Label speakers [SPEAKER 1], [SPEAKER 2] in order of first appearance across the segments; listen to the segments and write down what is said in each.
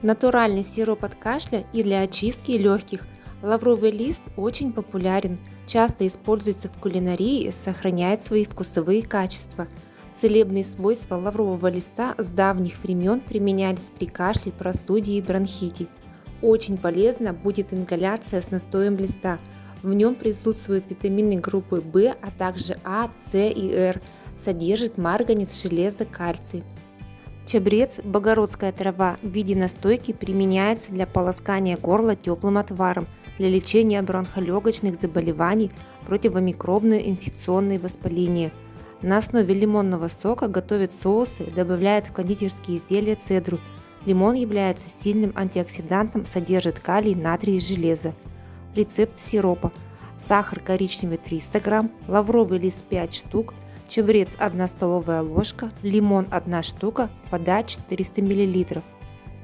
[SPEAKER 1] Натуральный сироп от кашля и для очистки легких. Лавровый лист очень популярен, часто используется в кулинарии и сохраняет свои вкусовые качества. Целебные свойства лаврового листа с давних времен применялись при кашле, простуде и бронхите. Очень полезна будет ингаляция с настоем листа. В нем присутствуют витамины группы В, а также А, С и Р. Содержит марганец, железо, кальций. Чабрец, богородская трава, в виде настойки применяется для полоскания горла теплым отваром, для лечения бронхолегочных заболеваний, противомикробные инфекционные воспаления. На основе лимонного сока готовят соусы, добавляют в кондитерские изделия цедру. Лимон является сильным антиоксидантом, содержит калий, натрий и железо. Рецепт сиропа. Сахар коричневый 300 грамм, лавровый лист 5 штук, чабрец 1 столовая ложка, лимон 1 штука, вода 400 мл.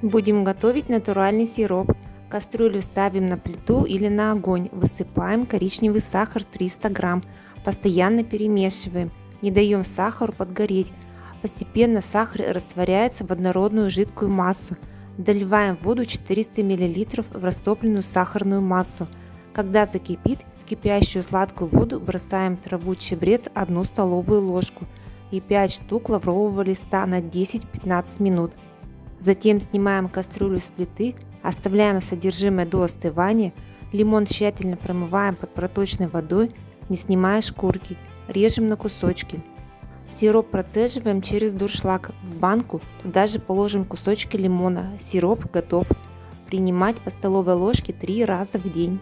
[SPEAKER 1] Будем готовить натуральный сироп. Кастрюлю ставим на плиту или на огонь, высыпаем коричневый сахар 300 грамм, постоянно перемешиваем, не даем сахару подгореть. Постепенно сахар растворяется в однородную жидкую массу. Доливаем воду 400 мл в растопленную сахарную массу. Когда закипит, в кипящую сладкую воду бросаем траву чабрец 1 столовую ложку и 5 штук лаврового листа на 10-15 минут. Затем снимаем кастрюлю с плиты, оставляем содержимое до остывания, лимон тщательно промываем под проточной водой, не снимая шкурки, режем на кусочки. Сироп процеживаем через дуршлаг в банку, туда же положим кусочки лимона. Сироп готов. Принимать по столовой ложке 3 раза в день.